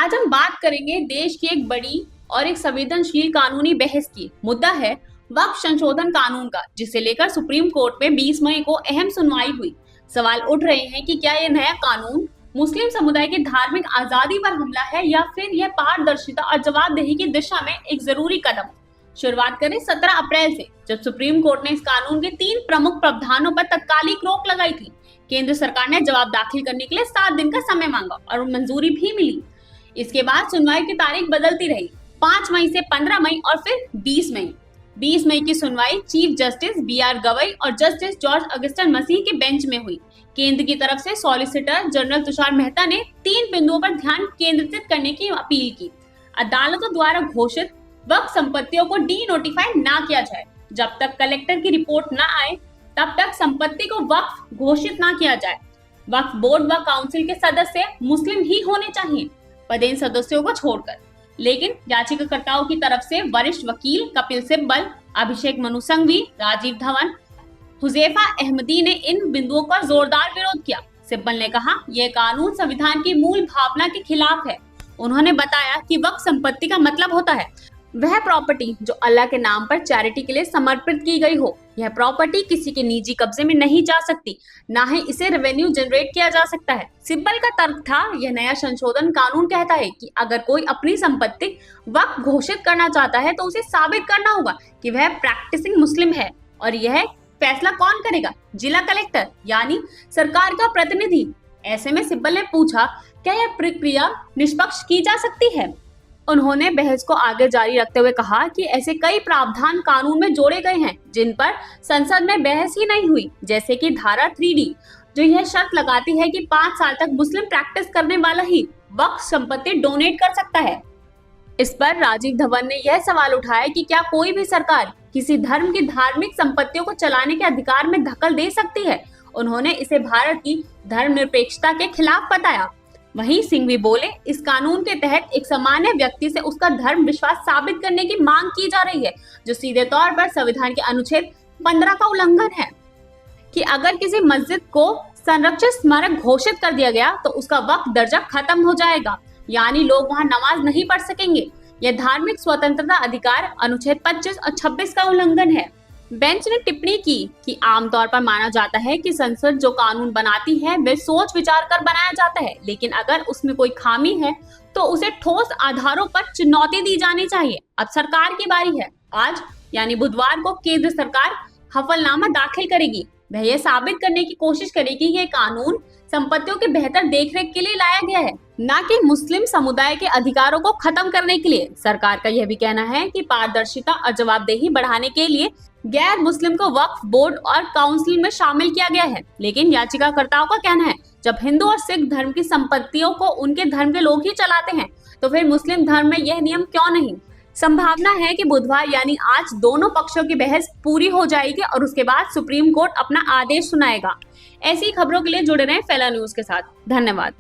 आज हम बात करेंगे देश की एक बड़ी और एक संवेदनशील कानूनी बहस की। मुद्दा है वक्फ संशोधन कानून का, जिसे लेकर सुप्रीम कोर्ट में 20 मई को अहम सुनवाई हुई। सवाल उठ रहे हैं कि क्या यह नया कानून मुस्लिम समुदाय की धार्मिक आजादी पर हमला है या फिर यह पारदर्शिता और जवाबदेही की दिशा में एक जरूरी कदम। शुरुआत करें 17 अप्रैल से, जब सुप्रीम कोर्ट ने इस कानून के 3 प्रमुख प्रावधानों पर तत्कालिक रोक लगाई थी। केंद्र सरकार ने जवाब दाखिल करने के लिए 7 दिन का समय मांगा और मंजूरी भी मिली। इसके बाद सुनवाई की तारीख बदलती रही, 5 मई से 15 मई और फिर 20 मई। 20 मई की सुनवाई चीफ जस्टिस BR गवई और जस्टिस जॉर्ज अगस्टन मसीह के बेंच में हुई। केंद्र की तरफ से सॉलिसिटर जनरल तुषार मेहता ने 3 बिंदुओं पर ध्यान केंद्रित करने की अपील की। अदालतों द्वारा घोषित वक्फ संपत्तियों को डी नोटिफाई ना किया जाए। जब तक कलेक्टर की रिपोर्ट न आए तब तक संपत्ति को वक्फ घोषित ना किया जाए। वक्फ बोर्ड व काउंसिल के सदस्य मुस्लिम ही होने चाहिए, पदेन सदस्यों को छोड़कर। लेकिन याचिकाकर्ताओं की तरफ से वरिष्ठ वकील कपिल सिब्बल, अभिषेक मनु संघवी, राजीव धवन, हुजैफा अहमदी ने इन बिंदुओं का जोरदार विरोध किया। सिब्बल ने कहा, यह कानून संविधान की मूल भावना के खिलाफ है। उन्होंने बताया कि वक्फ संपत्ति का मतलब होता है वह प्रॉपर्टी जो अल्लाह के नाम पर चैरिटी के लिए समर्पित की गई हो। यह प्रॉपर्टी किसी के निजी कब्जे में नहीं जा सकती, ना ही इसे रेवेन्यू जनरेट किया जा सकता है। सिब्बल का तर्क था, यह नया संशोधन कानून कहता है कि अगर कोई अपनी संपत्ति वक्फ घोषित करना चाहता है तो उसे साबित करना होगा कि वह प्रैक्टिसिंग मुस्लिम है। और यह फैसला कौन करेगा? जिला कलेक्टर, यानी सरकार का प्रतिनिधि। ऐसे में सिब्बल ने पूछा, क्या यह प्रक्रिया निष्पक्ष की जा सकती है? उन्होंने बहस को आगे जारी रखते हुए कहा कि ऐसे कई प्रावधान कानून में जोड़े गए हैं जिन पर संसद में बहस ही नहीं हुई, जैसे कि धारा 3D, जो यह शर्त लगाती है कि 5 साल तक मुस्लिम प्रैक्टिस करने वाला ही वक्फ संपत्ति डोनेट कर सकता है। इस पर राजीव धवन ने यह सवाल उठाया कि क्या कोई भी सरकार किसी धर्म की धार्मिक संपत्तियों को चलाने के अधिकार में दखल दे सकती है। उन्होंने इसे भारत की धर्मनिरपेक्षता के खिलाफ बताया। वहीं सिंघवी बोले, इस कानून के तहत एक सामान्य व्यक्ति से उसका धर्म विश्वास साबित करने की मांग की जा रही है, जो सीधे तौर पर संविधान के अनुच्छेद 15 का उल्लंघन है कि अगर किसी मस्जिद को संरक्षित स्मारक घोषित कर दिया गया तो उसका वक्फ दर्जा खत्म हो जाएगा, यानी लोग वहां नमाज नहीं पढ़ सकेंगे। यह धार्मिक स्वतंत्रता अधिकार अनुच्छेद 25 और 26 का उल्लंघन है। बेंच ने टिप्पणी की कि आमतौर पर माना जाता है कि संसद जो कानून बनाती है वह सोच विचार कर बनाया जाता है, लेकिन अगर उसमें कोई खामी है तो उसे ठोस आधारों पर चुनौती दी जानी चाहिए। अब सरकार की बारी है। आज यानी बुधवार को केंद्र सरकार हलफनामा दाखिल करेगी। वह यह साबित करने की कोशिश करेगी कि यह कानून संपत्तियों के बेहतर देखरेख के लिए लाया गया है, न कि मुस्लिम समुदाय के अधिकारों को खत्म करने के लिए। सरकार का यह भी कहना है कि पारदर्शिता और जवाबदेही बढ़ाने के लिए गैर मुस्लिम को वक्फ बोर्ड और काउंसिल में शामिल किया गया है। लेकिन याचिकाकर्ताओं का कहना है, जब हिंदू और सिख धर्म की संपत्तियों को उनके धर्म के लोग ही चलाते हैं तो फिर मुस्लिम धर्म में यह नियम क्यों नहीं? संभावना है कि बुधवार यानी आज दोनों पक्षों की बहस पूरी हो जाएगी और उसके बाद सुप्रीम कोर्ट अपना आदेश सुनाएगा। ऐसी खबरों के लिए जुड़े रहें फैला न्यूज के साथ। धन्यवाद।